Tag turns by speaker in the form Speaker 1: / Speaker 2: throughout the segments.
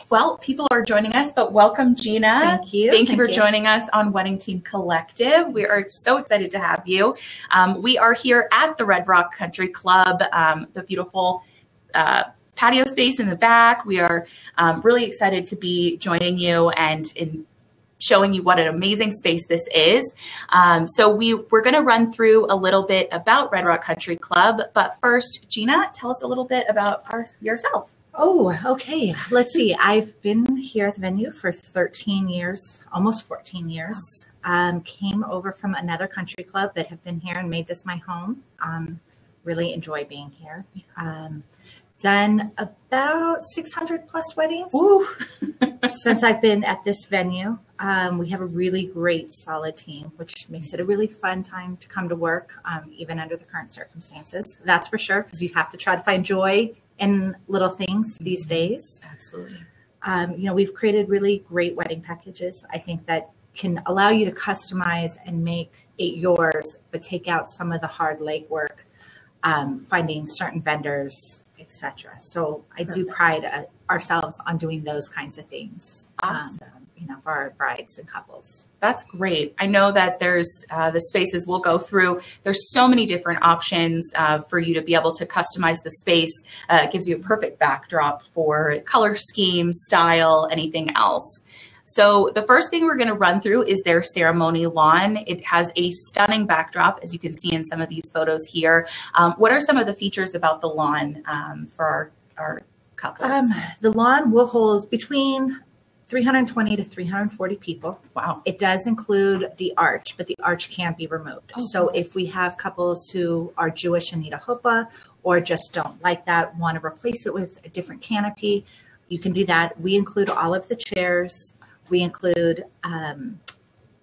Speaker 1: Well, people are joining us, but welcome, Gina.
Speaker 2: Thank you.
Speaker 1: Thank you for joining us on Wedding Team Collective. We are so excited to have you. We are here at the Red Rock Country Club, the beautiful patio space in the back. We are really excited to be joining you and in showing you what an amazing space this is. So we're going to run through a little bit about Red Rock Country Club, but first, Gina, tell us a little bit about yourself.
Speaker 2: Oh, okay. Let's see. I've been here at the venue for 13 years, almost 14 years. Came over from another country club, but have been here and made this my home. Really enjoy being here. Done about 600 plus weddings since I've been at this venue. We have a really great, solid team, which makes it a really fun time to come to work, even under the current circumstances. That's for sure, because you have to try to find joy in little things these days.
Speaker 1: Absolutely.
Speaker 2: We've created really great wedding packages. I think that can allow you to customize and make it yours, but take out some of the hard legwork, finding certain vendors, etc. So I do pride ourselves on doing those kinds of things.
Speaker 1: Awesome.
Speaker 2: For our brides and couples.
Speaker 1: That's great. I know that there's the spaces we'll go through. There's so many different options for you to be able to customize the space. It gives you a perfect backdrop for color scheme, style, anything else. So the first thing we're going to run through is their ceremony lawn. It has a stunning backdrop, as you can see in some of these photos here. What are some of the features about the lawn for our couples?
Speaker 2: The lawn will hold between 320 to 340 people.
Speaker 1: Wow.
Speaker 2: It does include the arch, but the arch can be removed. So if we have couples who are Jewish and need a chuppah, or just don't like that, want to replace it with a different canopy, you can do that. We include all of the chairs. We include,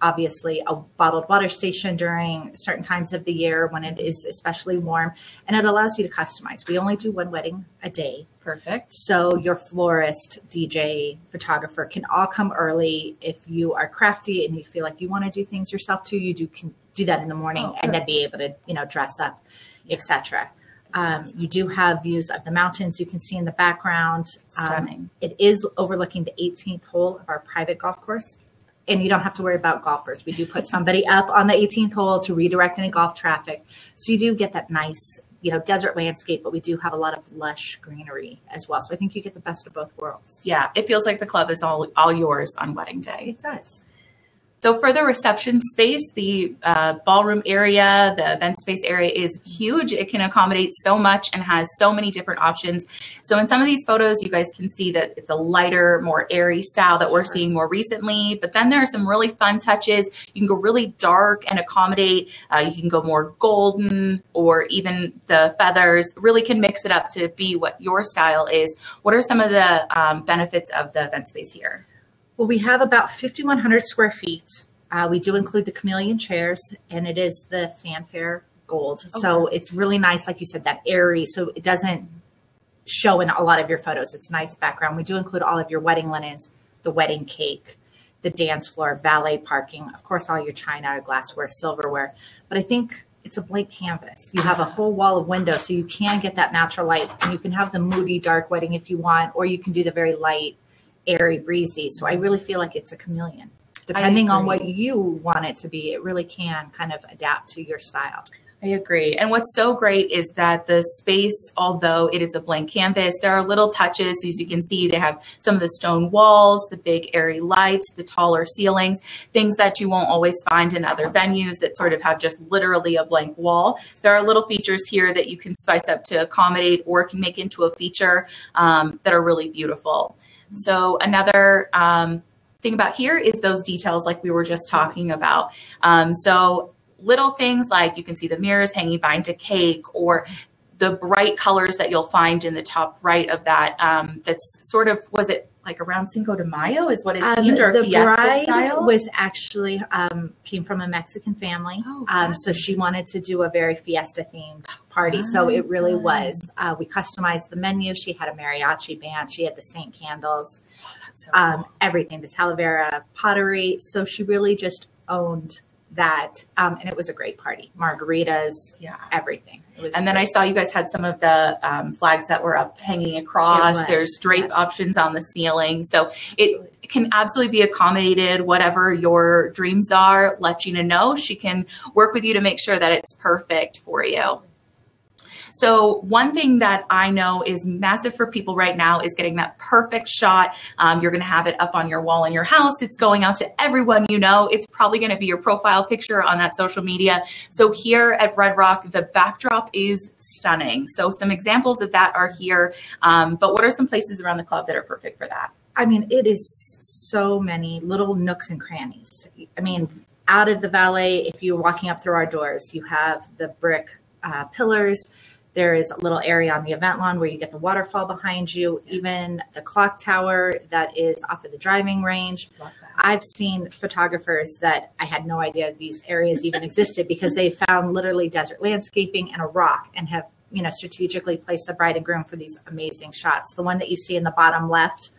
Speaker 2: obviously, a bottled water station during certain times of the year when it is especially warm, and it allows you to customize. We only do one wedding a day.
Speaker 1: Perfect.
Speaker 2: So your florist, DJ, photographer can all come early. If you are crafty and you feel like you want to do things yourself too, you can do that in the morning and then be able to, dress up, etc. You do have views of the mountains you can see in the background.
Speaker 1: Stunning.
Speaker 2: It is overlooking the 18th hole of our private golf course. And you don't have to worry about golfers. We do put somebody up on the 18th hole to redirect any golf traffic. So you do get that nice, desert landscape, but we do have a lot of lush greenery as well. So I think you get the best of both worlds.
Speaker 1: Yeah, it feels like the club is all yours on wedding day.
Speaker 2: It does.
Speaker 1: So for the reception space, the ballroom area, the event space area is huge. It can accommodate so much and has so many different options. So in some of these photos, you guys can see that it's a lighter, more airy style that we're seeing more recently. But then there are some really fun touches. You can go really dark and accommodate. You can go more golden, or even the feathers really can mix it up to be what your style is. What are some of the benefits of the event space here?
Speaker 2: Well, we have about 5,100 square feet. We do include the chameleon chairs, and it is the fanfare gold. Okay. So it's really nice, like you said, that airy, so it doesn't show in a lot of your photos. It's nice background. We do include all of your wedding linens, the wedding cake, the dance floor, valet parking, of course, all your china, glassware, silverware. But I think it's a blank canvas. You have a whole wall of windows, so you can get that natural light, and you can have the moody, dark wedding if you want, or you can do the very light, airy, breezy. So I really feel like it's a chameleon. Depending on what you want it to be, it really can kind of adapt to your style.
Speaker 1: I agree. And what's so great is that the space, although it is a blank canvas, there are little touches. As you can see, they have some of the stone walls, the big airy lights, the taller ceilings, things that you won't always find in other venues that sort of have just literally a blank wall. There are little features here that you can spice up to accommodate or can make into a feature that are really beautiful. So another thing about here is those details like we were just talking about. So little things like you can see the mirrors hanging behind a cake, or the bright colors that you'll find in the top right of that. That's sort of, was it like around Cinco de Mayo is what it seemed, or
Speaker 2: the
Speaker 1: fiesta
Speaker 2: bride
Speaker 1: style?
Speaker 2: Was actually came from a Mexican family. So she wanted to do a very fiesta themed party. So it really was. We customized the menu. She had a mariachi band. She had the saint candles, so cool. Everything, the Talavera pottery. So she really just owned that. And it was a great party. Margaritas, everything.
Speaker 1: And then I saw you guys had some of the flags that were up hanging across. There's drape options on the ceiling. So it can absolutely be accommodated, whatever your dreams are. Let Gina know. She can work with you to make sure that it's perfect for you. So one thing that I know is massive for people right now is getting that perfect shot. You're going to have it up on your wall in your house. It's going out to everyone you know. It's probably going to be your profile picture on that social media. So here at Red Rock, the backdrop is stunning. So some examples of that are here. But what are some places around the club that are perfect for that?
Speaker 2: I mean, it is so many little nooks and crannies. I mean, out of the valet, if you're walking up through our doors, you have the brick pillars. There is a little area on the event lawn where you get the waterfall behind you, even the clock tower that is off of the driving range. I've seen photographers that I had no idea these areas even existed because they found literally desert landscaping and a rock and have, you know, strategically placed the bride and groom for these amazing shots. The one that you see in the bottom left,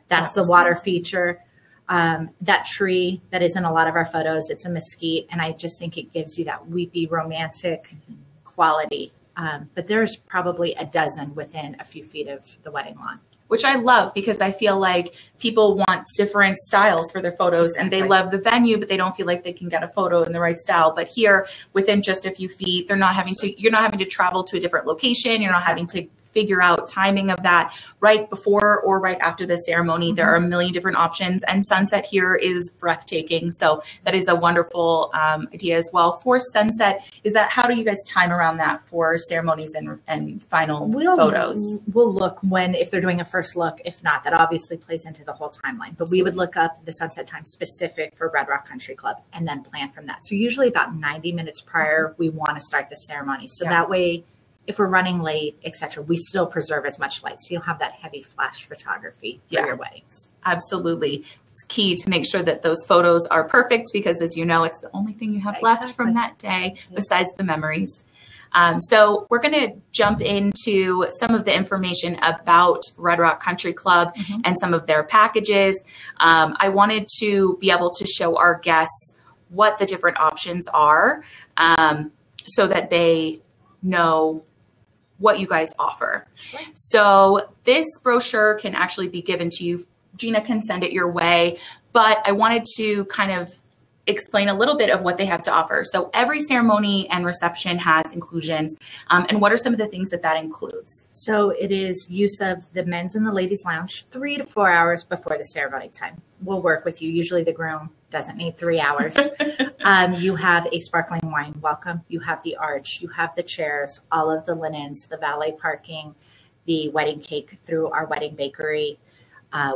Speaker 2: that's the water feature. That tree that is in a lot of our photos, it's a mesquite. And I just think it gives you that weepy, romantic quality. But there's probably a dozen within a few feet of the wedding lawn.
Speaker 1: Which I love because I feel like people want different styles for their photos and they love the venue, but they don't feel like they can get a photo in the right style. But here within just a few feet, you're not having to travel to a different location. You're not having to figure out timing of that right before or right after the ceremony. There are a million different options and sunset here is breathtaking. So that is a wonderful idea as well. For sunset, is that, how do you guys time around that for ceremonies and final photos?
Speaker 2: We'll look if they're doing a first look. If not, that obviously plays into the whole timeline. But we would look up the sunset time specific for Red Rock Country Club and then plan from that. So usually about 90 minutes prior, we want to start the ceremony. So that way, if we're running late, etc., we still preserve as much light. So you don't have that heavy flash photography for your weddings.
Speaker 1: Absolutely. It's key to make sure that those photos are perfect because, as you know, it's the only thing you have left from that day besides the memories. So we're going to jump into some of the information about Red Rock Country Club and some of their packages. I wanted to be able to show our guests what the different options are so that they know what you guys offer. So this brochure can actually be given to you. Gina can send it your way, but I wanted to kind of explain a little bit of what they have to offer. So every ceremony and reception has inclusions. And what are some of the things that that includes? So
Speaker 2: it is use of the men's and the ladies' lounge 3 to 4 hours before the ceremony time. We'll work with you. Usually the groom doesn't need 3 hours. You have a sparkling wine welcome. You have the arch. You have the chairs, all of the linens, the valet parking, the wedding cake through our wedding bakery.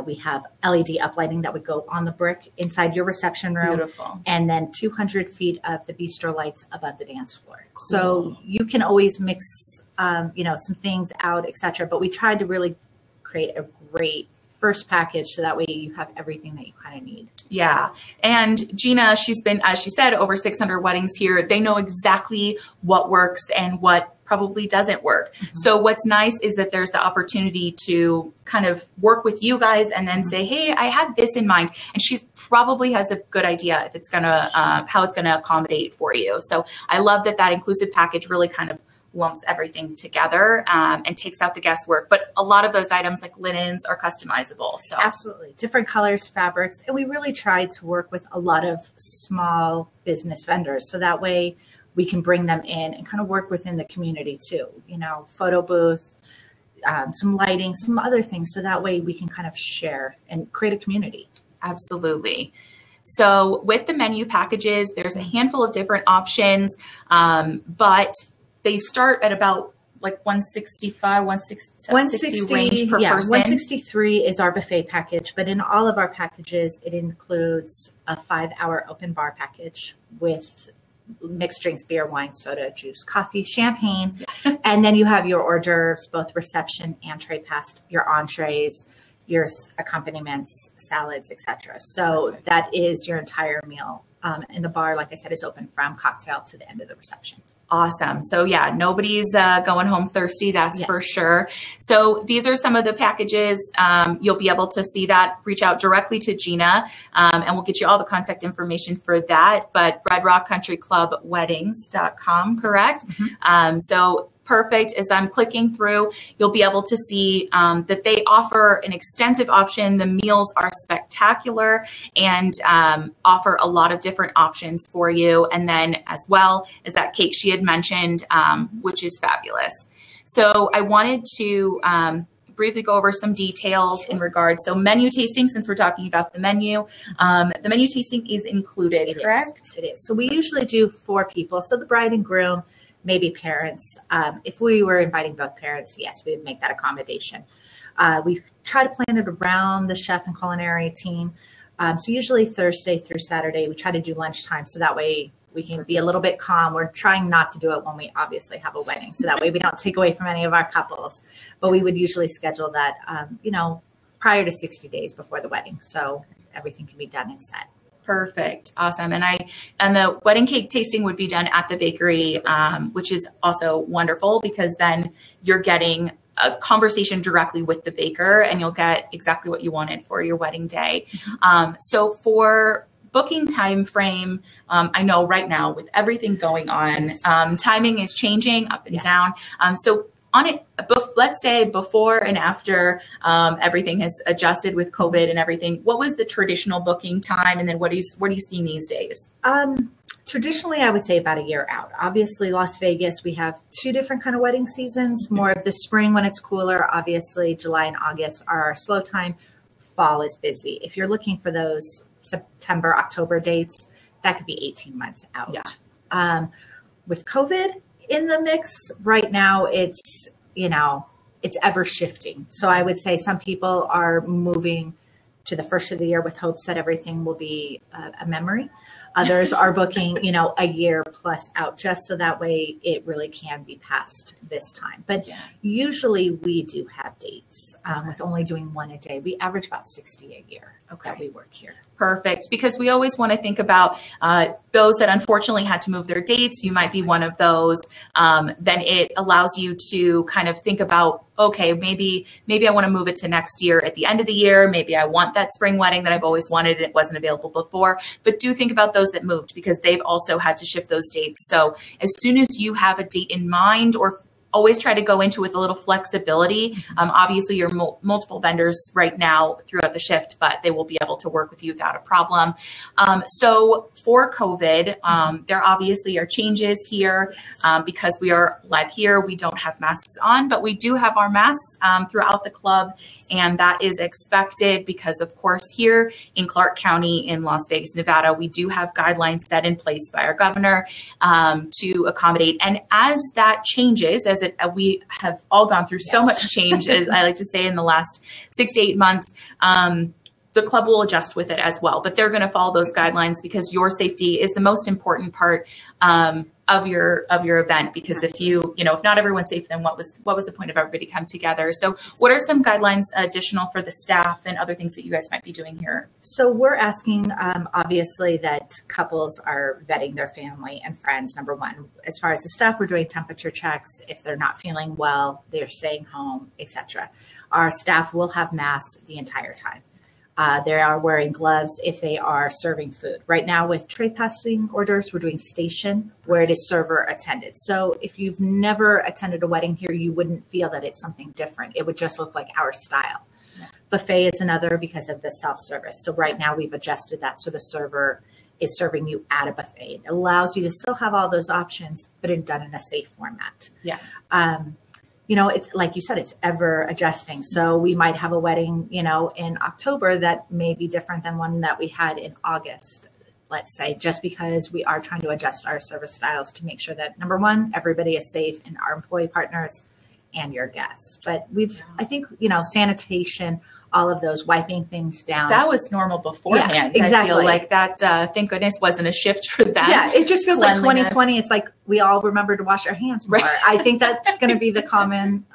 Speaker 2: We have LED uplighting that would go on the brick inside your reception room.
Speaker 1: Beautiful.
Speaker 2: And then 200 feet of the bistro lights above the dance floor. Cool. So you can always mix, some things out, etc. But we tried to really create a great first package so that way you have everything that you kind of need.
Speaker 1: Yeah. And Gina, she's been, as she said, over 600 weddings here. They know exactly what works and what probably doesn't work. So what's nice is that there's the opportunity to kind of work with you guys and then say, hey, I had this in mind. And she probably has a good idea if it's going to, how it's going to accommodate for you. So I love that that inclusive package really kind of lumps everything together and takes out the guesswork. But a lot of those items like linens are customizable. So
Speaker 2: absolutely. Different colors, fabrics. And we really tried to work with a lot of small business vendors. So that way we can bring them in and kind of work within the community too, photo booth, some lighting, some other things. So that way we can kind of share and create a community.
Speaker 1: Absolutely. So with the menu packages, there's a handful of different options, but they start at about like 165, 160 range per person.
Speaker 2: 163 is our buffet package, but in all of our packages, it includes a 5-hour open bar package with mixed drinks, beer, wine, soda, juice, coffee, champagne. And then you have your hors d'oeuvres, both reception and tray past, your entrees, your accompaniments, salads, etc. So that is your entire meal. And the bar, like I said, is open from cocktail to the end of the reception.
Speaker 1: Awesome. So yeah, nobody's going home thirsty, that's for sure. So these are some of the packages. You'll be able to see that. Reach out directly to Gina and we'll get you all the contact information for that. But redrockcountryclubweddings.com, correct? So perfect. As I'm clicking through, you'll be able to see that they offer an extensive option. The meals are spectacular and offer a lot of different options for you. And then as well as that cake she had mentioned, which is fabulous. So I wanted to briefly go over some details in regards. So menu tasting, since we're talking about the menu tasting is included, correct?
Speaker 2: It is. So we usually do 4 people. So the bride and groom, maybe parents. If we were inviting both parents, yes, we would make that accommodation. We try to plan it around the chef and culinary team. So usually Thursday through Saturday, we try to do lunchtime. So that way we can be a little bit calm. We're trying not to do it when we obviously have a wedding. So that way we don't take away from any of our couples. But we would usually schedule that, prior to 60 days before the wedding. So everything can be done and set.
Speaker 1: Perfect. Awesome. And the wedding cake tasting would be done at the bakery, which is also wonderful because then you're getting a conversation directly with the baker and you'll get exactly what you wanted for your wedding day. So for booking time frame, I know right now with everything going on, timing is changing up and down. So on it, let's say before and after everything has adjusted with COVID and everything, what was the traditional booking time? And then what are you seeing these days?
Speaker 2: Traditionally, I would say about a year out. Obviously, Las Vegas, we have 2 different kind of wedding seasons. More of the spring when it's cooler. Obviously, July and August are our slow time. Fall is busy. If you're looking for those September, October dates, that could be 18 months out. Yeah. With COVID in the mix right now, it's ever shifting. So I would say some people are moving to the first of the year with hopes that everything will be a memory. Others are booking, a year plus out just so that way it really can be past this time. But usually we do have dates with only doing 1 a day. We average about 60 a year that we work here.
Speaker 1: Perfect. Because we always want to think about those that unfortunately had to move their dates. You might be one of those. Then it allows you to kind of think about, okay, maybe I want to move it to next year at the end of the year. Maybe I want that spring wedding that I've always wanted and it wasn't available before. But do think about those that moved because they've also had to shift those dates. So as soon as you have a date in mind, or always try to go into with a little flexibility. Obviously, you're multiple vendors right now throughout the shift, but they will be able to work with you without a problem. So for COVID, there obviously are changes here because we are live here. We don't have masks on, but we do have our masks throughout the club. And that is expected because, of course, here in Clark County in Las Vegas, Nevada, we do have guidelines set in place by our governor to accommodate. And as that changes, we have all gone through so much change, as I like to say, in the last 6 to 8 months, the club will adjust with it as well. But they're going to follow those guidelines because your safety is the most important part of your event. Because if not everyone's safe, then what was the point of everybody come together? So what are some guidelines additional for the staff and other things that you guys might be doing here?
Speaker 2: So we're asking, obviously, that couples are vetting their family and friends, number one. As far as the staff, we're doing temperature checks. If they're not feeling well, they're staying home, etc. Our staff will have masks the entire time. They are wearing gloves if they are serving food. Right now with tray passing orders, we're doing station where it is server attended. So if you've never attended a wedding here, you wouldn't feel that it's something different. It would just look like our style. Yeah. Buffet is another because of the self-service. So right now we've adjusted that so the server is serving you at a buffet. It allows you to still have all those options, but it's done in a safe format. Yeah. It's like you said, it's ever adjusting. So we might have a wedding, in October that may be different than one that we had in August, let's say, just because we are trying to adjust our service styles to make sure that, number one, everybody is safe and our employee partners and your guests. But I think, sanitation, all of those, wiping things down.
Speaker 1: That was normal beforehand.
Speaker 2: Yeah, exactly.
Speaker 1: I feel like that, thank goodness, wasn't a shift for that.
Speaker 2: Yeah, it just feels like 2020. It's like we all remember to wash our hands more. Right. I think that's going to be the common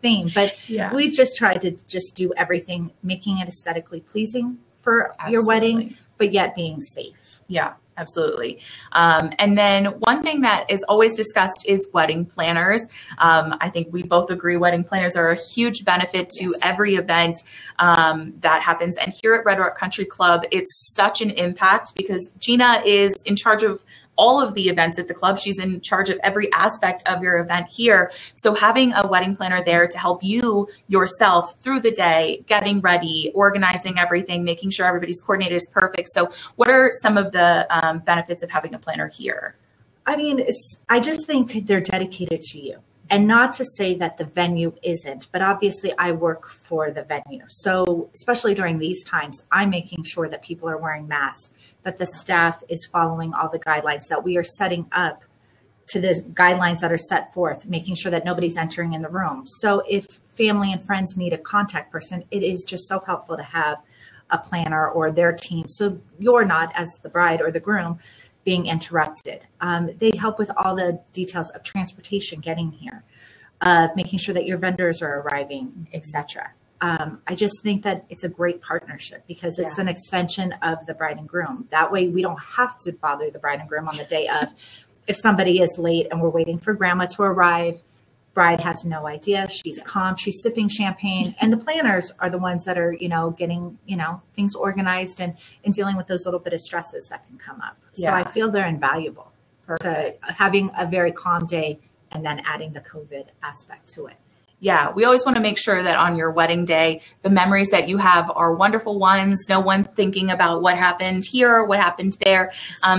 Speaker 2: theme. But we've just tried to just do everything, making it aesthetically pleasing for your wedding, but yet being safe.
Speaker 1: Yeah. Absolutely. And then one thing that is always discussed is wedding planners. I think we both agree wedding planners are a huge benefit to every event that happens. And here at Red Rock Country Club, it's such an impact because Gina is in charge of all of the events at the club. She's in charge of every aspect of your event here. So having a wedding planner there to help you yourself through the day, getting ready, organizing everything, making sure everybody's coordinated is perfect. So what are some of the benefits of having a planner here?
Speaker 2: I mean, I just think they're dedicated to you. And not to say that the venue isn't, but obviously I work for the venue. So especially during these times, I'm making sure that people are wearing masks, that the staff is following all the guidelines, that we are setting up to the guidelines that are set forth, making sure that nobody's entering in the room. So if family and friends need a contact person, it is just so helpful to have a planner or their team. So you're not, as the bride or the groom, being interrupted. They help with all the details of transportation getting here, of making sure that your vendors are arriving, etc. I just think that it's a great partnership because it's an extension of the bride and groom. That way we don't have to bother the bride and groom on the day of. If somebody is late and we're waiting for grandma to arrive, bride has no idea. She's calm. She's sipping champagne. And the planners are the ones that are, getting, things organized and dealing with those little bit of stresses that can come up. So I feel they're invaluable to having a very calm day and then adding the COVID aspect to it.
Speaker 1: Yeah, we always want to make sure that on your wedding day, the memories that you have are wonderful ones. No one thinking about what happened here, what happened there,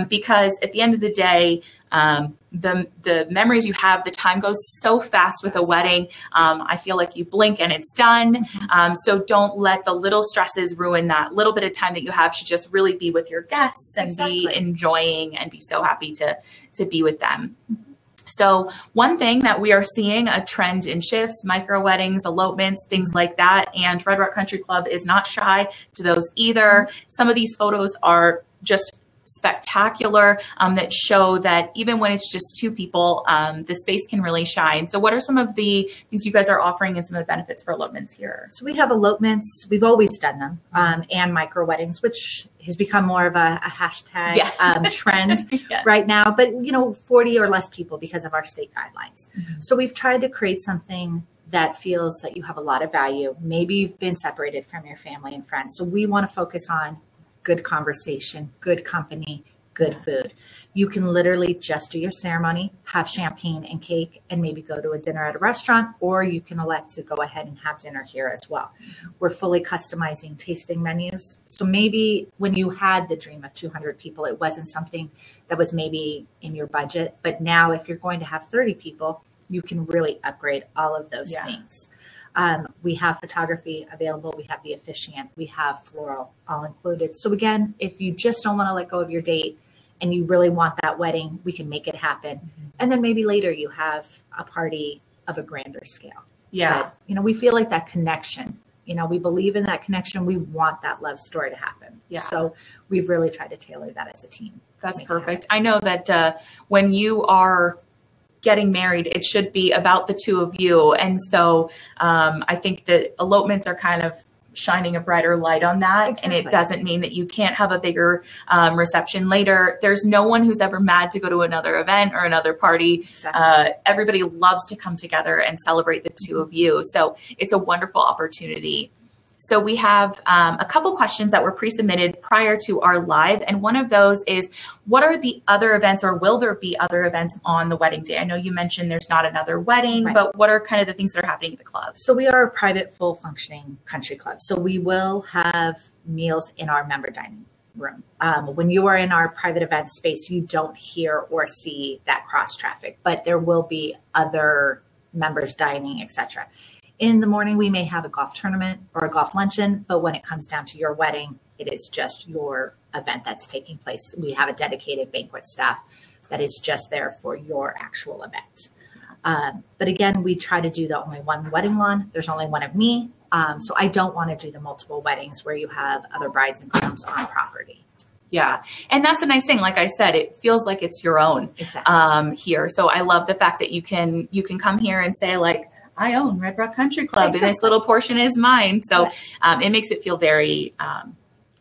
Speaker 1: because at the end of the day, the memories you have, the time goes so fast with a wedding. I feel like you blink and it's done. So don't let the little stresses ruin that little bit of time that you have. Should just really be with your guests and be enjoying and be so happy to be with them. So one thing that we are seeing a trend in shifts, micro weddings, elopements, things like that. And Red Rock Country Club is not shy to those either. Some of these photos are just spectacular that show that even when it's just two people, the space can really shine. So what are some of the things you guys are offering and some of the benefits for elopements here?
Speaker 2: So we have elopements. We've always done them and micro weddings, which has become more of a hashtag trend right now. But, 40 or less people because of our state guidelines. So we've tried to create something that feels that you have a lot of value. Maybe you've been separated from your family and friends. So we want to focus on good conversation, good company, good food. You can literally just do your ceremony, have champagne and cake, and maybe go to a dinner at a restaurant, or you can elect to go ahead and have dinner here as well. We're fully customizing tasting menus. So maybe when you had the dream of 200 people, it wasn't something that was maybe in your budget. But now if you're going to have 30 people, you can really upgrade all of those things. We have photography available. We have the officiant. We have floral all included. So again, if you just don't want to let go of your date and you really want that wedding, we can make it happen. And then maybe later you have a party of a grander scale.
Speaker 1: Yeah.
Speaker 2: But, we feel like that connection, we believe in that connection. We want that love story to happen.
Speaker 1: Yeah.
Speaker 2: So we've really tried to tailor that as a team.
Speaker 1: That's perfect. I know that when you are getting married, it should be about the two of you. And so I think that elopements are kind of shining a brighter light on that. Exactly. And it doesn't mean that you can't have a bigger reception later. There's no one who's ever mad to go to another event or another party. Exactly. Everybody loves to come together and celebrate the two of you. So it's a wonderful opportunity. So we have a couple questions that were pre-submitted prior to our live. And one of those is, what are the other events, or will there be other events on the wedding day? I know you mentioned there's not another wedding, but what are kind of the things that are happening at the club?
Speaker 2: So we are a private, full functioning country club. So we will have meals in our member dining room. When you are in our private event space, you don't hear or see that cross traffic, but there will be other members dining, etc. In the morning, we may have a golf tournament or a golf luncheon, but when it comes down to your wedding, it is just your event that's taking place. We have a dedicated banquet staff that is just there for your actual event. But again, we try to do the only one wedding lawn. There's only one of me. So I don't want to do the multiple weddings where you have other brides and grooms on property.
Speaker 1: Yeah. And that's a nice thing. Like I said, it feels like it's your own here. So I love the fact that you can come here and say, like, I own Red Rock Country Club and this little portion is mine. So it makes it feel very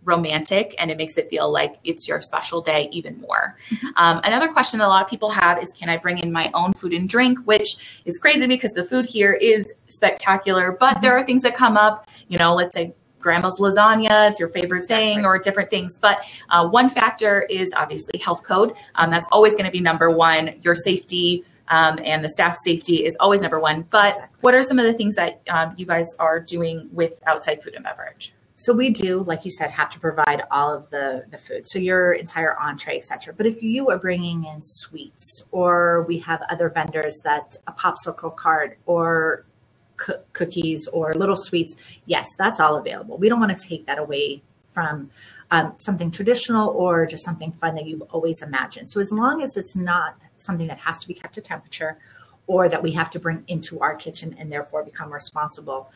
Speaker 1: romantic, and it makes it feel like it's your special day even more. Another question that a lot of people have is, can I bring in my own food and drink? Which is crazy because the food here is spectacular, but there are things that come up, let's say grandma's lasagna, it's your favorite thing, or different things. But one factor is obviously health code. That's always going to be number one. Your safety and the staff safety is always number one. But what are some of the things that you guys are doing with outside food and beverage?
Speaker 2: So we do, like you said, have to provide all of the food. So your entire entree, et cetera. But if you are bringing in sweets, or we have other vendors that a popsicle cart or cookies or little sweets, yes, that's all available. We don't want to take that away from something traditional or just something fun that you've always imagined. So as long as it's not something that has to be kept at temperature or that we have to bring into our kitchen and therefore become responsible,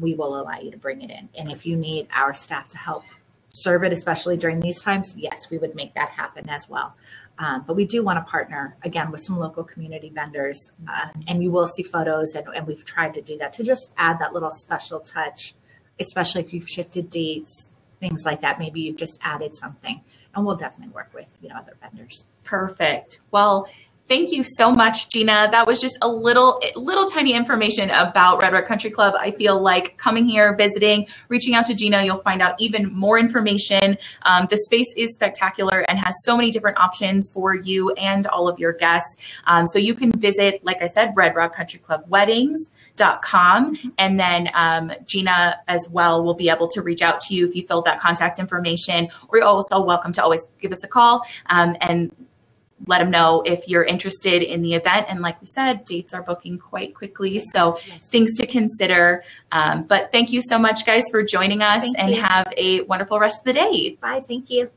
Speaker 2: we will allow you to bring it in. And if you need our staff to help serve it, especially during these times, yes, we would make that happen as well. But we do want to partner, again, with some local community vendors. And you will see photos, and we've tried to do that to just add that little special touch, especially if you've shifted dates, things like that. Maybe you've just added something. And we'll definitely work with other vendors.
Speaker 1: Perfect. Well, thank you so much, Gina. That was just a little tiny information about Red Rock Country Club. I feel like coming here, visiting, reaching out to Gina, you'll find out even more information. The space is spectacular and has so many different options for you and all of your guests. So you can visit, like I said, Red Rock Country Club Weddings.com. And then Gina as well will be able to reach out to you if you fill that contact information, or you're also welcome to always give us a call and let them know if you're interested in the event. And like we said, dates are booking quite quickly. So things to consider. But thank you so much, guys, for joining us, and have a wonderful rest of the day.
Speaker 2: Bye. Thank you.